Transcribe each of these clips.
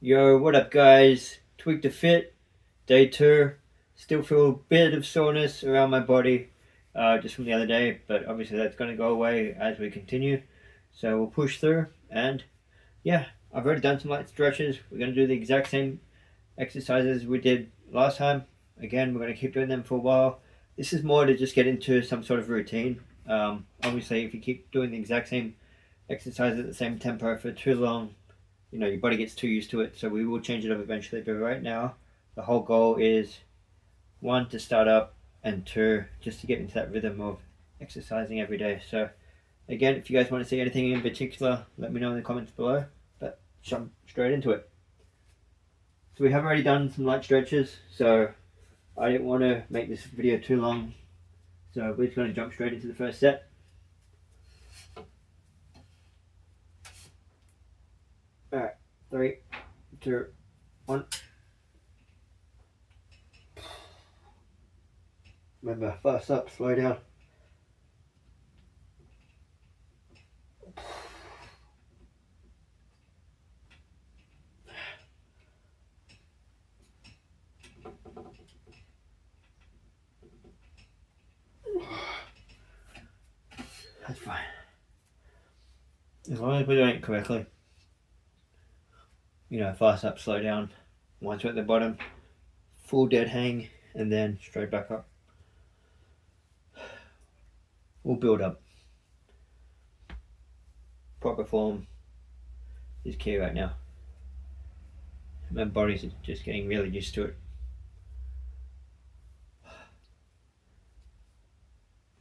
Yo, what up, guys? Tweak to Fit, day 2. Still feel a bit of soreness around my body just from the other day, but obviously that's going to go away as we continue. So we'll push through, and yeah, I've already done some light stretches. We're going to do the exact same exercises we did last time. Again, we're going to keep doing them for a while. This is more to just get into some sort of routine. Obviously, if you keep doing the exact same exercise at the same tempo for too long, your body gets too used to it. So we will change it up eventually. But right now, the whole goal is 1, to start up, and 2, just to get into that rhythm of exercising every day. So again, if you guys want to see anything in particular, let me know in the comments below. But jump straight into it. So we have already done some light stretches, so I didn't want to make this video too long. So we're just going to jump straight into the first set. Alright, 3, 2, 1. Remember, fast up, slow down. That's fine. As long as we're doing it correctly. Fast up, slow down. Once we're at the bottom, full dead hang, and then straight back up. We'll build up. Proper form is key right now. My body's just getting really used to it.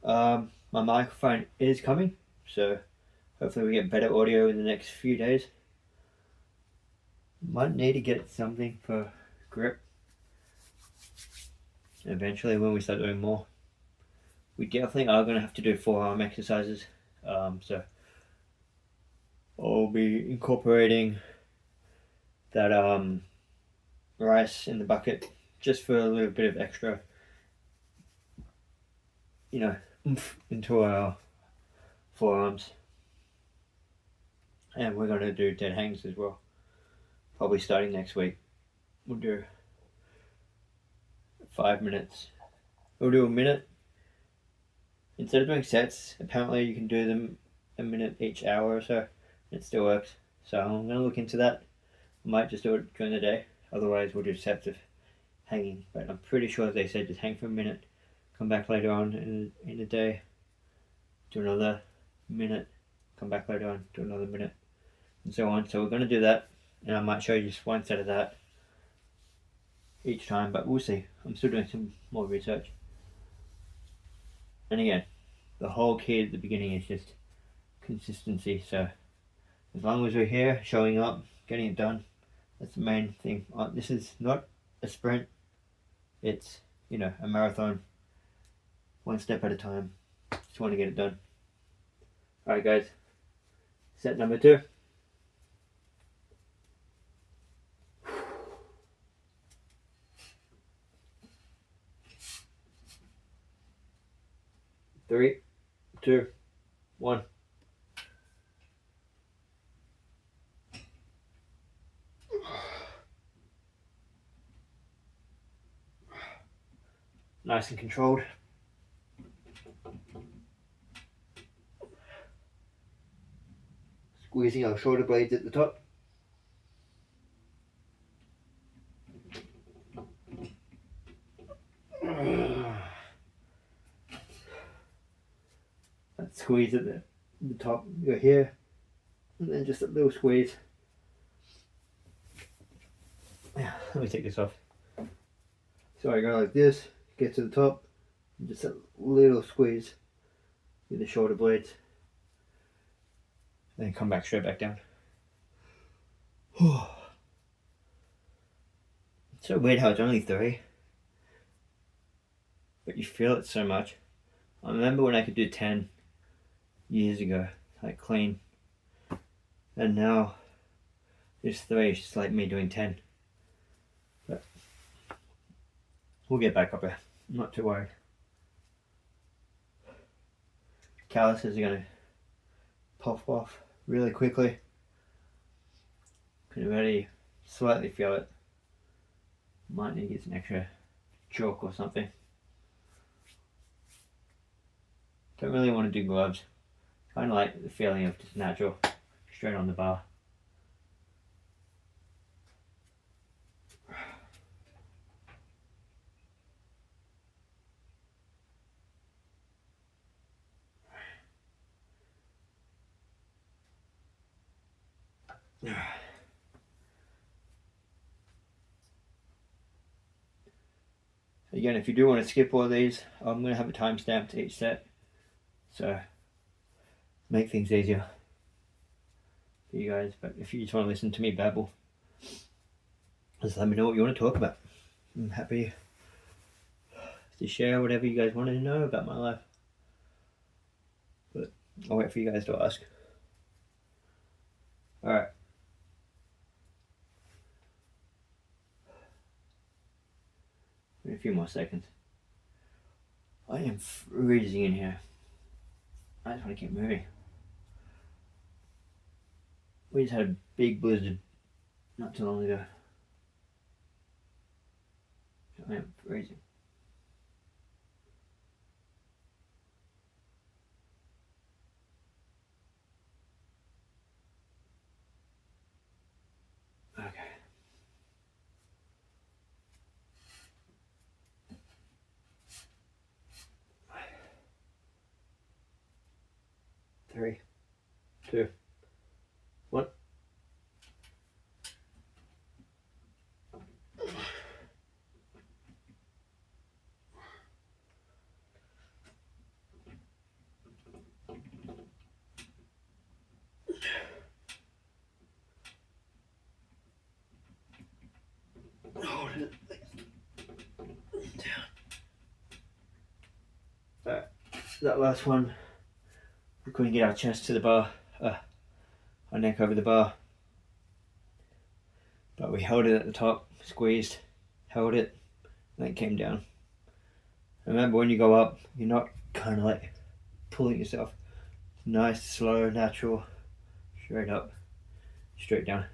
My microphone is coming, so hopefully we get better audio in the next few days. Might need to get something for grip eventually when we start doing more. We definitely are going to have to do forearm exercises, so I'll be incorporating that rice in the bucket just for a little bit of extra oomph into our forearms. And we're going to do dead hangs as well, probably starting next week. We'll do 5 minutes. We'll do a minute. Instead of doing sets, apparently you can do them a minute each hour or so. It still works. So I'm going to look into that. I might just do it during the day. Otherwise we'll do sets of hanging. But I'm pretty sure they said just hang for a minute, come back later on in the day, do another minute, come back later on, do another minute, and so on. So we're going to do that, and I might show you just one set of that each time, but we'll see. I'm still doing some more research. And again, the whole key at the beginning is just consistency. So as long as we're here, showing up, getting it done, that's the main thing. This is not a sprint. It's, a marathon. One step at a time. Just want to get it done. Alright guys, set number 2. Three, 2, 1. Nice and controlled. Squeezing our shoulder blades at the top. That squeeze at the top, you go here, and then just a little squeeze. Yeah, let me take this off. So I go like this, get to the top, and just a little squeeze with the shoulder blades, then come back straight back down. It's so weird how it's only 3, but you feel it so much. I remember when I could do 10 years ago, like clean, and now this 3 is just like me doing 10. But we'll get back up there. I'm not too worried. Calluses are going to pop off really quickly. Can already slightly feel it. Might need to get some extra chalk or something. Don't really want to do gloves. Kind of like the feeling of just natural, straight on the bar. Again, if you do want to skip all of these, I'm going to have a timestamp to each set. So, make things easier for you guys. But if you just want to listen to me babble, just let me know what you want to talk about. I'm happy to share whatever you guys want to know about my life. But I'll wait for you guys to ask. Alright. A few more seconds. I am freezing in here. I just want to keep moving. We just had a big blizzard not too long ago. I am freezing. Okay. Three, two, one. Hold it down. Alright, that last one, we couldn't get our chest to the bar, our neck over the bar. But we held it at the top, squeezed, held it, and then it came down. Remember, when you go up, you're not kind of like pulling yourself. Nice, slow, natural, straight up, straight down.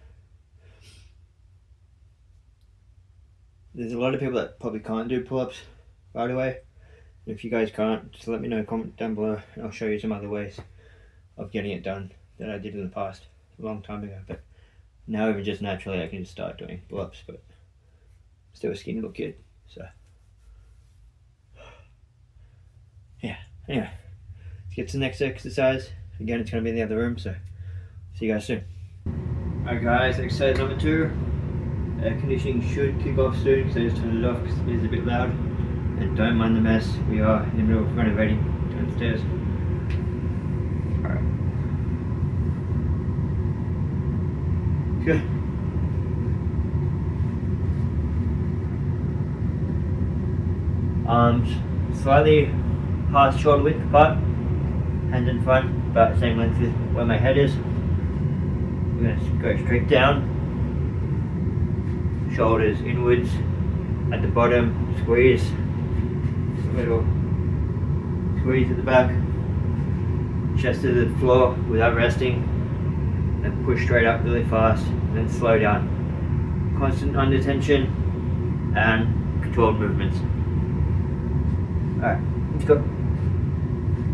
There's a lot of people that probably can't do pull-ups right away. If you guys can't, just let me know, comment down below, and I'll show you some other ways of getting it done that I did in the past, a long time ago. But now even just naturally I can just start doing pull-ups, but I'm still a skinny little kid, so yeah. Anyway, let's get to the next exercise. Again, it's going to be in the other room, so see you guys soon. Alright guys, exercise number 2. Air conditioning should kick off soon, so just turn it off because it is a bit loud. And don't mind the mess, we are in the middle of renovating downstairs. Alright. Good. Arms slightly past shoulder width apart, hands in front, about the same length as where my head is. We're going to go straight down, shoulders inwards, at the bottom, squeeze, little squeeze at the back, chest to the floor without resting, then push straight up really fast, and then slow down. Constant under tension and controlled movements. Alright, let's go.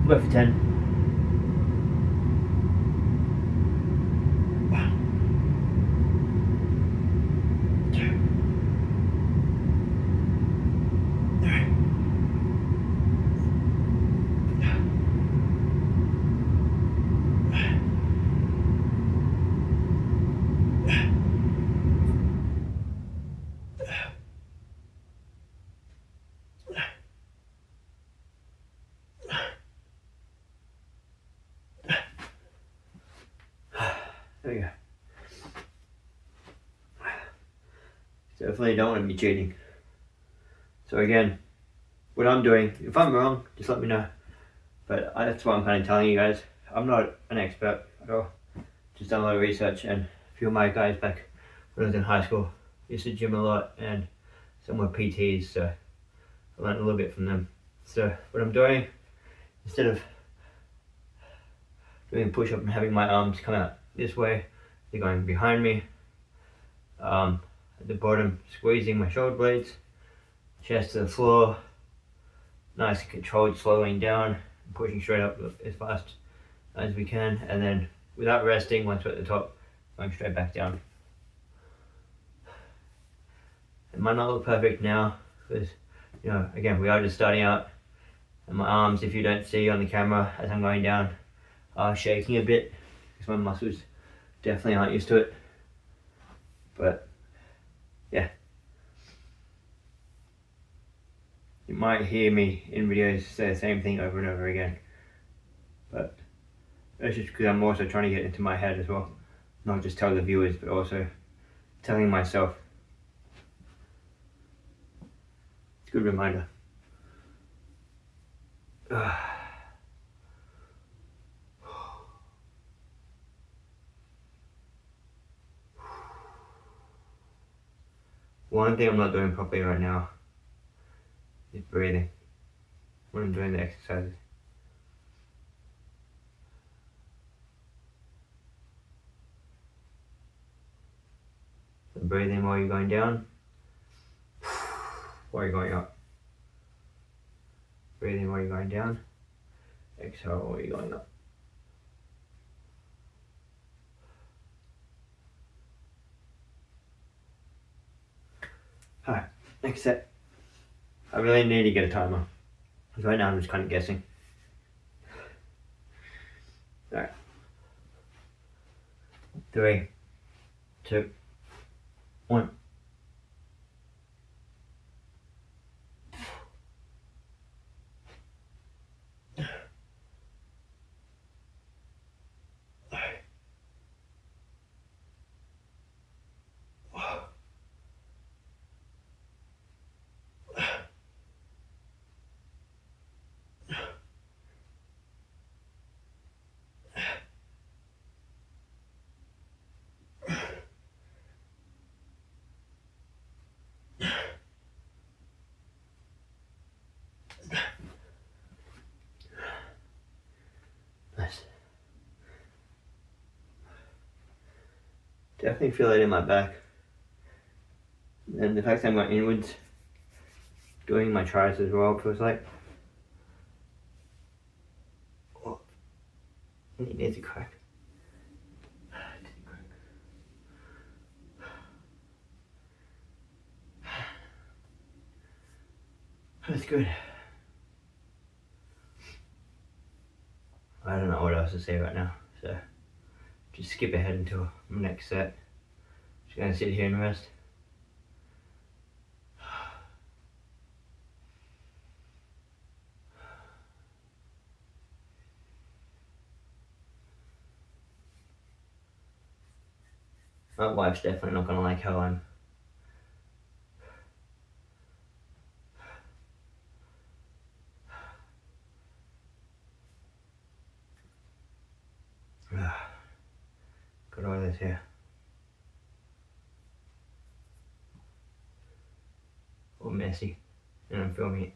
Go for 10. There we go. Definitely don't want to be cheating. So again, what I'm doing, if I'm wrong, just let me know. But that's what I'm kind of telling you guys. I'm not an expert at all. Just done a lot of research, and a few of my guys back when I was in high school used to gym a lot, and some were PTs, so I learned a little bit from them. So what I'm doing, instead of doing a push-up and having my arms come out this way, they're going behind me, At the bottom, squeezing my shoulder blades, chest to the floor, nice and controlled, slowing down, pushing straight up as fast as we can, and then without resting, once we're at the top, going straight back down. It might not look perfect now, because, again, we are just starting out, and my arms, if you don't see on the camera as I'm going down, are shaking a bit, because my muscles definitely aren't used to it. But, yeah. You might hear me in videos say the same thing over and over again, but that's just because I'm also trying to get into my head as well. Not just tell the viewers, but also telling myself. It's a good reminder. One thing I'm not doing properly right now is breathing when I'm doing the exercises. So breathing while you're going down, while you're going up. Breathing while you're going down, exhale while you're going up. Alright, next set. I really need to get a timer, because right now I'm just kind of guessing. Alright. 3, 2, 1. Nice. Definitely feel it in my back. And the fact that I'm going inwards, doing my tries as well, feels like. Oh, it needs a crack. That's good. I don't know what else to say right now, so just skip ahead until my next set. Just gonna sit here and rest. My wife's definitely not gonna like how I'm got all this here. All messy, and I'm filming it.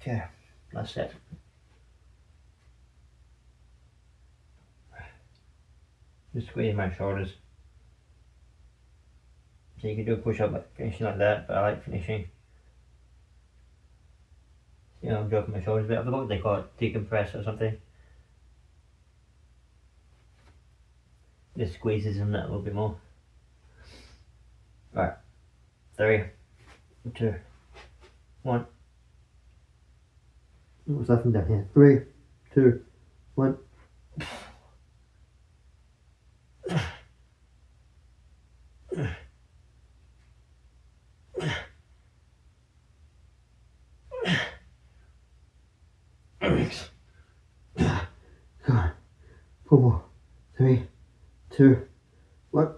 Okay, last set. Just squeeze my shoulders. So you can do a push-up like finishing like that, but I like finishing. I'm dropping my shoulders a bit. I forgot what they call it, decompress or something. Just squeezes them that a little bit more. Alright, 3, 2, 1. What's left from down here? 3, 2, 1. 4, 3, 2, 1.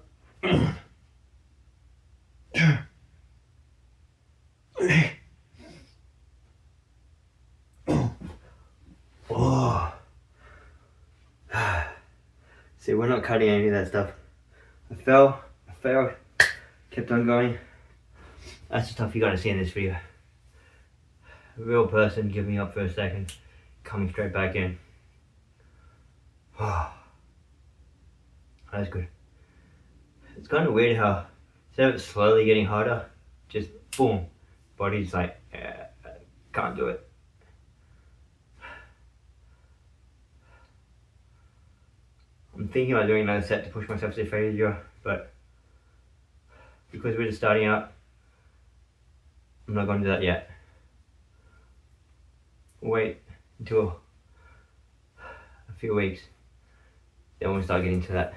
Oh. See, we're not cutting any of that stuff. I failed, kept on going. That's the stuff you gotta see in this video. A real person giving up for a second, coming straight back in. Oh, that's good. It's kind of weird how instead of it slowly getting harder, just boom, body's like, can't do it. I'm thinking about doing another set to push myself to failure, but because we're just starting out, I'm not going to do that yet. Wait until a few weeks, then we'll start getting to that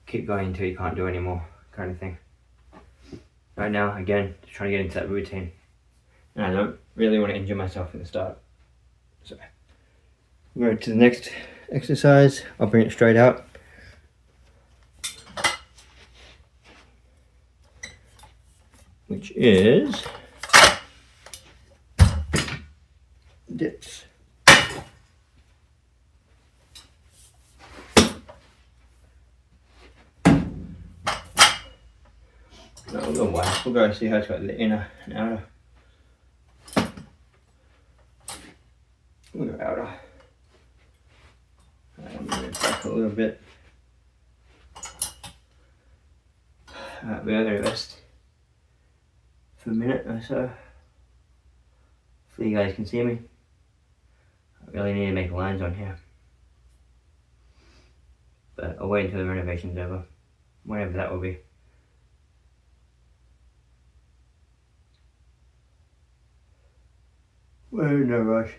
keep going until you can't do anymore kind of thing. Right now, again, just trying to get into that routine. And I don't really want to injure myself at the start. So, we'll go to the next exercise. I'll bring it straight out. Which is dips. No, we'll go wide. We'll go see how it's got the inner and outer. We'll go outer. I'm going to back a little bit. Alright, we're going to rest for a minute or so. Hopefully you guys can see me. I really need to make lines on here. But I'll wait until the renovation's over. Whenever that will be. We're in no rush.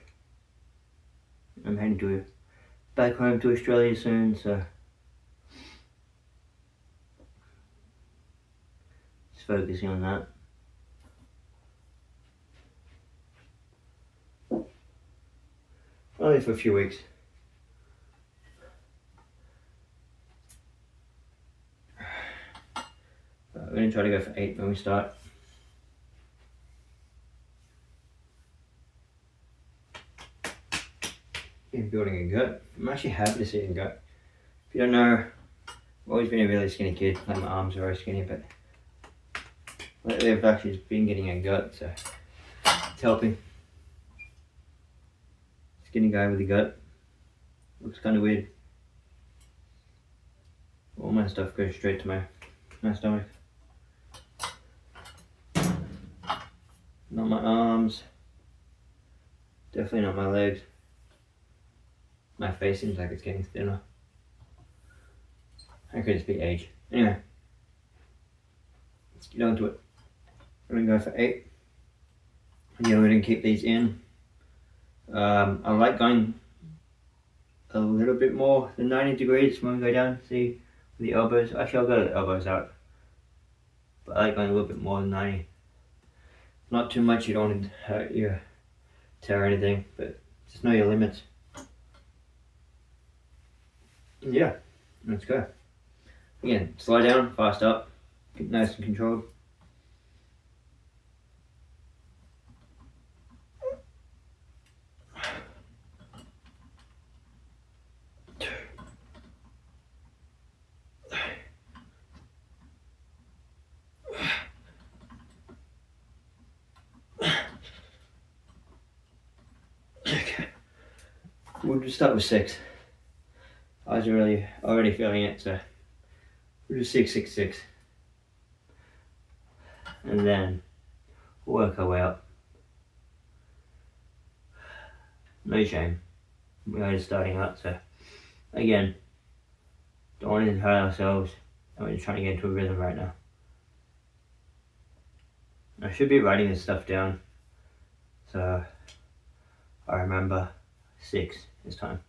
I'm heading to back home to Australia soon, so just focusing on that. Only for a few weeks. We're going to try to go for 8 when we start. Been building a gut. I'm actually happy to see a gut. If you don't know, I've always been a really skinny kid. Like my arms are very skinny, but lately I've actually been getting a gut, so it's helping. Skinny guy with a gut. Looks kind of weird. All my stuff goes straight to my stomach. Not my arms. Definitely not my legs. My face seems like it's getting thinner. I could just be age. Anyway, let's get on to it. I'm gonna go for 8. Yeah, we're gonna keep these in. I like going a little bit more than 90 degrees when we go down. See the elbows. Actually, I'll go the elbows out. But I like going a little bit more than 90. Not too much. You don't want to hurt your toe or anything, but just know your limits. Yeah, let's go. Again, slow down, fast up, keep nice and controlled. Okay, we'll just start with 6. I was really already feeling it, so we'll do 6, 6, 6. And then work our way up. No shame. We are just starting out, so again, don't want to hurt ourselves, and we're just trying to get into a rhythm right now. I should be writing this stuff down, so I remember 6 this time.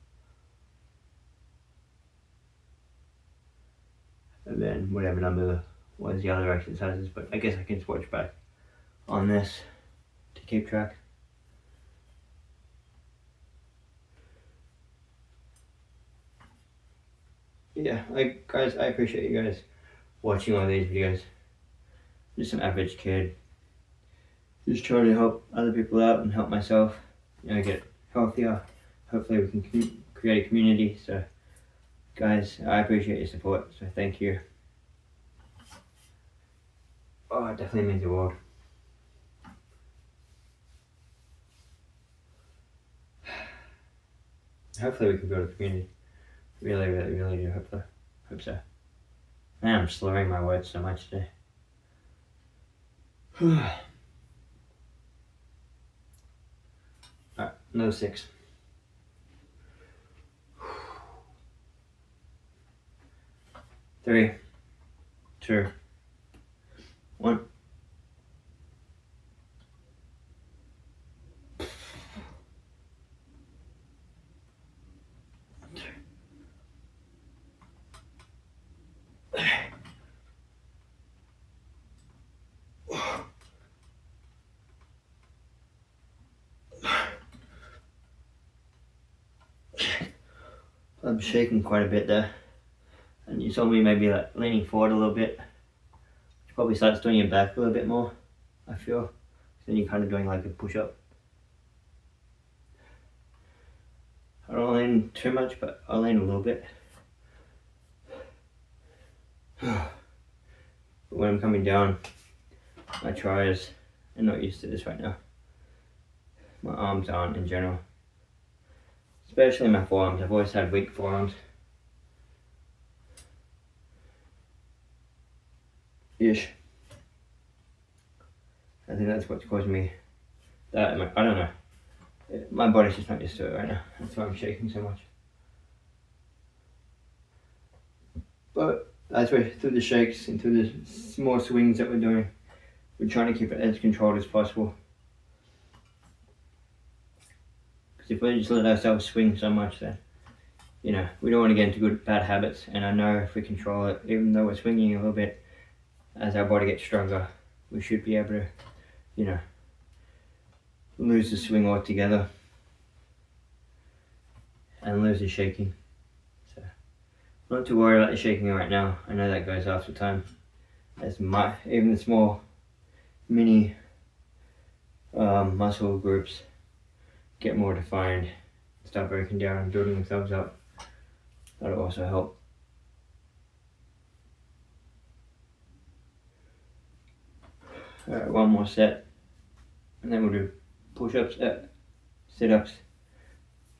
And then whatever number was the other exercises, but I guess I can switch back on this to keep track. yeah, like guys, I appreciate you guys watching all these videos. Just some average kid, just trying to help other people out and help myself, get healthier. Hopefully we can create a community. So guys, I appreciate your support, so thank you. Oh, it definitely means the world. Hopefully we can build a community. Really, really, really do hope so. Man, I'm slurring my words so much today. Alright, another 6. 3, 2, 1. I'm shaking quite a bit there, and you saw me maybe like leaning forward a little bit. You probably starts doing your back a little bit more, I feel. Then you're kind of doing like a push-up. I don't lean too much, but I lean a little bit. But when I'm coming down, my tries are not used to this right now. My arms aren't in general. Especially my forearms. I've always had weak forearms. Ish. I think that's what's causing me that. I don't know. My body's just not used to it right now. That's why I'm shaking so much. But as we're through the shakes and through the small swings that we're doing, we're trying to keep it as controlled as possible. Because if we just let ourselves swing so much, then we don't want to get into bad habits. And I know if we control it, even though we're swinging a little bit, as our body gets stronger, we should be able to, lose the swing altogether and lose the shaking. So, not to worry about the shaking right now. I know that goes after time. As even the small mini muscle groups get more defined, start breaking down and building themselves up. That'll also help. Alright, one more set, and then we'll do push-ups, sit-ups,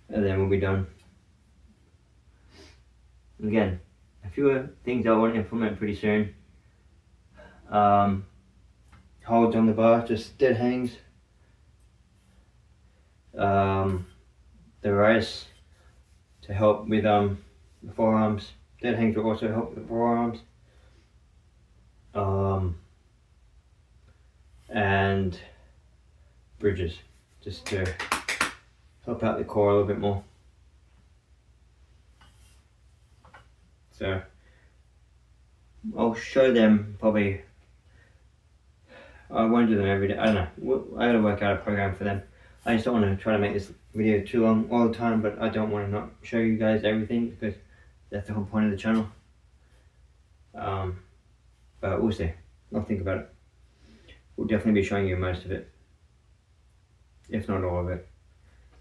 and then we'll be done. Again, a few things I want to implement pretty soon. Holds on the bar, just dead hangs. The raise to help with the forearms. Dead hangs will also help with the forearms. And bridges, just to help out the core a little bit more. So I'll show them probably. I won't do them every day. I don't know. I gotta work out a program for them. I just don't want to try to make this video too long all the time, but I don't want to not show you guys everything because that's the whole point of the channel. But we'll see. I'll think about it. We'll definitely be showing you most of it, if not all of it.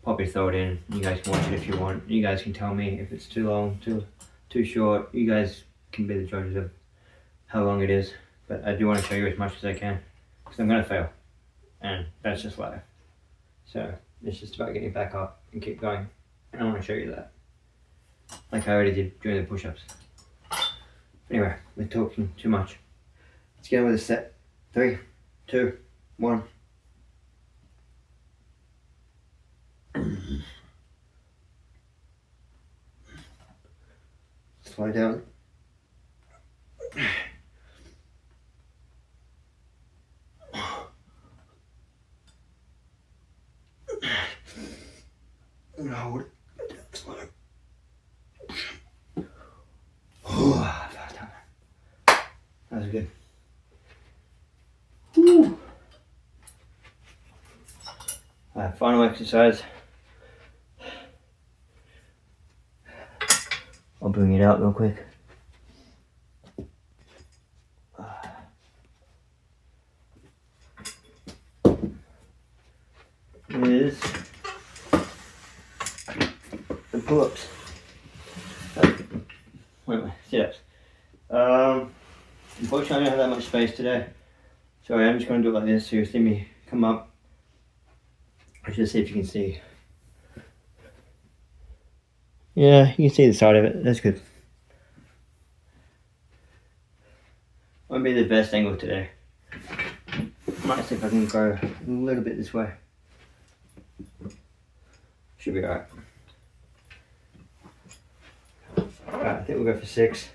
Probably throw it in. You guys can watch it if you want. You guys can tell me if it's too long, too short. You guys can be the judges of how long it is. But I do want to show you as much as I can, because I'm gonna fail, and that's just life. So it's just about getting back up and keep going, and I want to show you that, like I already did during the push-ups. Anyway, we're talking too much. Let's get on with the set. 3, 2, 1. Slow down. Hold it. Slow. That was good. Whew. Final exercise. I'll bring it out real quick. Is the pull-ups. Wait, sit-ups. Unfortunately, I don't have that much space today, so I'm just going to do it like this. So you see me come up. I should see if you can see. Yeah, you can see the side of it. That's good. Won't be the best angle today. Might see if I can go a little bit this way. Should be alright. Alright, I think we'll go for 6.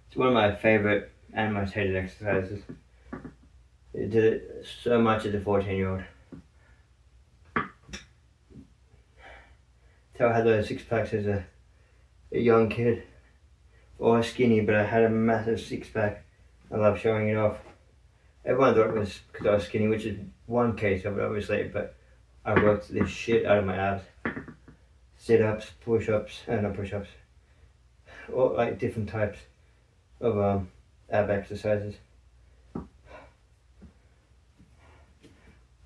It's one of my favourite and most hated exercises. I did it so much as a 14-year-old. Tell I had those 6-packs as a young kid. Or skinny, but I had a massive 6-pack. I love showing it off. Everyone thought it was because I was skinny, which is one case of it obviously, but I worked this shit out of my abs. Sit-ups, push-ups, not push-ups. All like different types of ab exercises.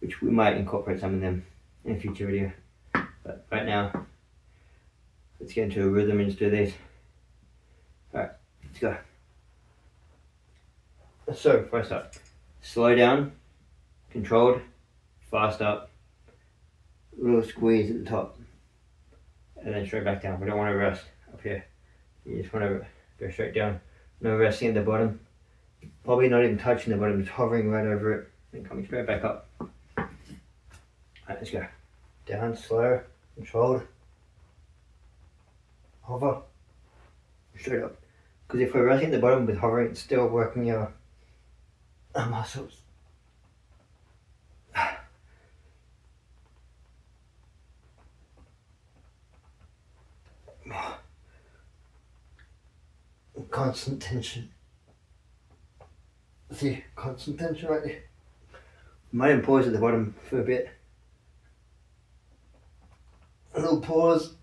Which we might incorporate some of them in a future video. But right now, let's get into a rhythm and just do these. Alright, let's go. So, first up, slow down, controlled, fast up, little squeeze at the top, and then straight back down. We don't want to rest up here. You just want to go straight down. No resting at the bottom. Probably not even touching the bottom, just hovering right over it, and coming straight back up. Alright, let's go. Down, slow, controlled, hover, straight up. Because if we're resting at the bottom with hovering, it's still working our muscles. Constant tension. See, constant tension right there. Might even pause at the bottom for a bit. A little pause.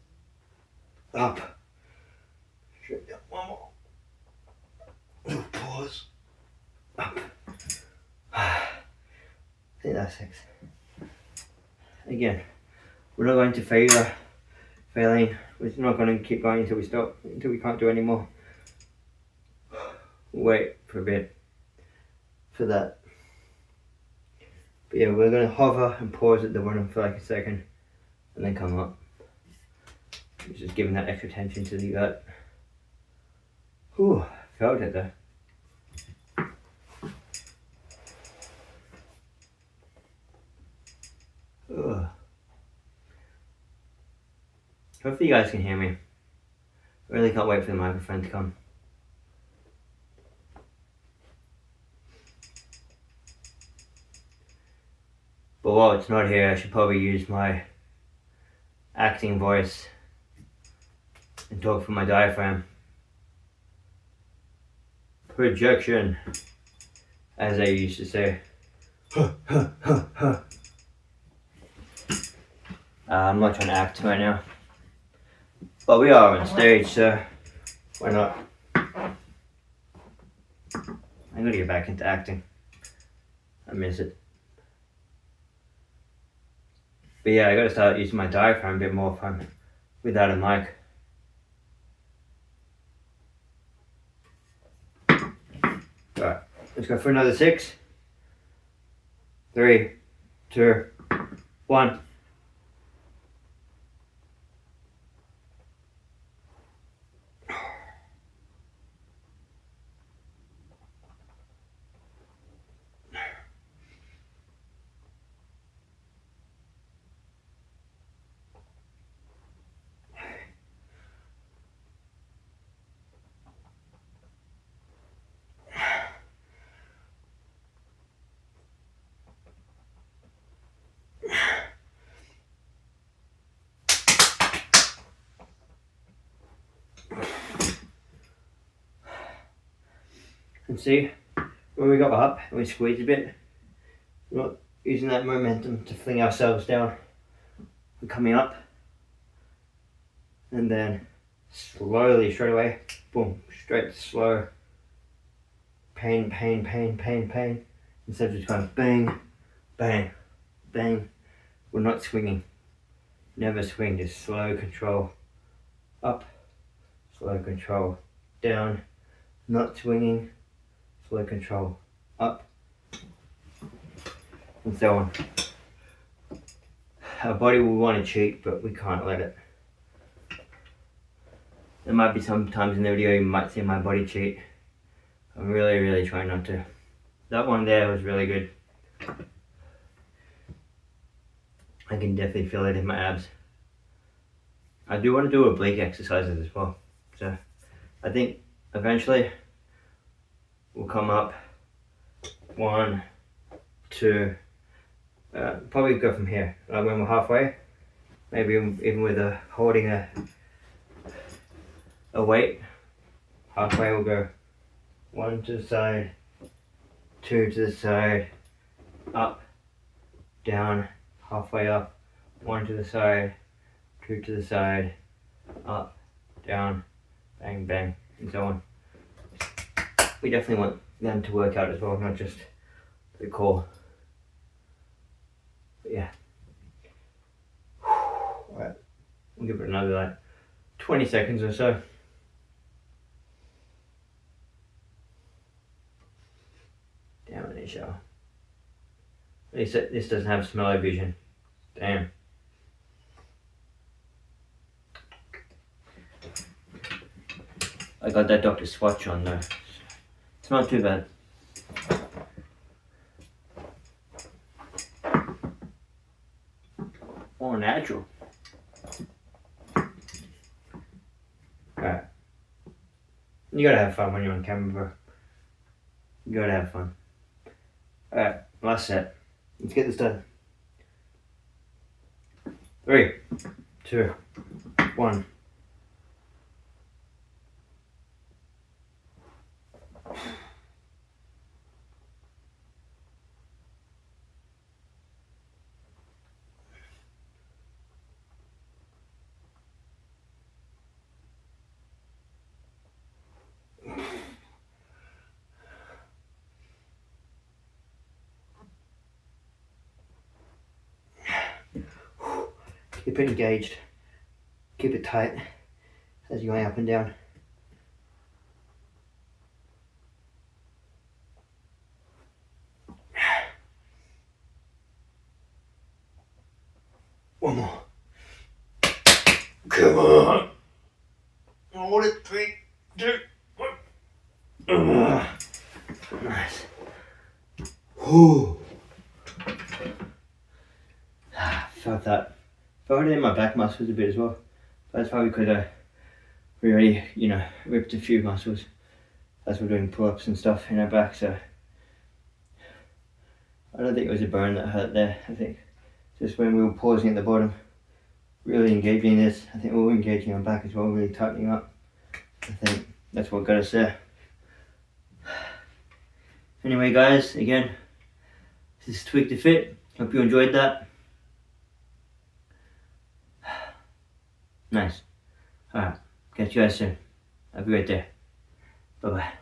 Up. Straight down. One more. A little pause. Up. I think that's 6. Again, we're not going to failing. We're not going to keep going until we stop, until we can't do any more. Wait for a bit for that. But yeah, we're going to hover and pause at the bottom for like a second and then come up. Just giving that extra tension to the gut. Whew, felt it though. Ugh. Hopefully you guys can hear me. I really can't wait for the microphone to come. But while it's not here, I should probably use my acting voice and talk from my diaphragm. Projection, as they used to say. I'm not trying to act right now. But we are on stage, so why not? I'm gonna get back into acting. I miss it. But yeah, I gotta start using my diaphragm a bit more fun without a mic. Alright, let's go for another 6. 3, 2, 1. And see, when we got up and we squeezed a bit, using that momentum to fling ourselves down. We're coming up, and then slowly, straight away, boom, straight, slow, pain, pain, pain, pain, pain, instead of just going bang, bang, bang. We're not swinging, never swing, just slow control, up, slow control, down, not swinging, slow control, up, and so on. Our body will want to cheat, but we can't let it. There might be some times in the video you might see my body cheat. I'm really trying not to. That one there was really good. I can definitely feel it in my abs. I do want to do oblique exercises as well. So I think eventually we'll come up 1, 2, probably go from here. When we're halfway, maybe even with holding a weight, halfway we'll go 1 to the side, 2 to the side, up, down, halfway up, 1 to the side, 2 to the side, up, down, bang, bang, and so on. We definitely want them to work out as well, not just the core. But yeah. Alright, we'll give it another like 20 seconds or so. Down in the shower. At least this doesn't have smell-o-vision. Damn. I got that Dr. Swatch on though. It's not too bad. More natural. Alright. You gotta have fun when you're on camera, bro. You gotta have fun. Alright, last set. Let's get this done. 3, 2, 1. Keep it engaged. Keep it tight as you're going up and down. One more. Come on. Hold it. 3, 2, 1. Nice. Whew. Felt that. Felt it in my back muscles a bit as well. That's probably because we already, ripped a few muscles as we're doing pull-ups and stuff in our back. So I don't think it was a burn that hurt there. I think just when we were pausing at the bottom, really engaging this. I think we were engaging our back as well, really tightening up. I think that's what got us there. Anyway guys, again, this is Tweak to Fit. Hope you enjoyed that. Nice. Alright, catch you guys soon. Have a great day. Bye bye.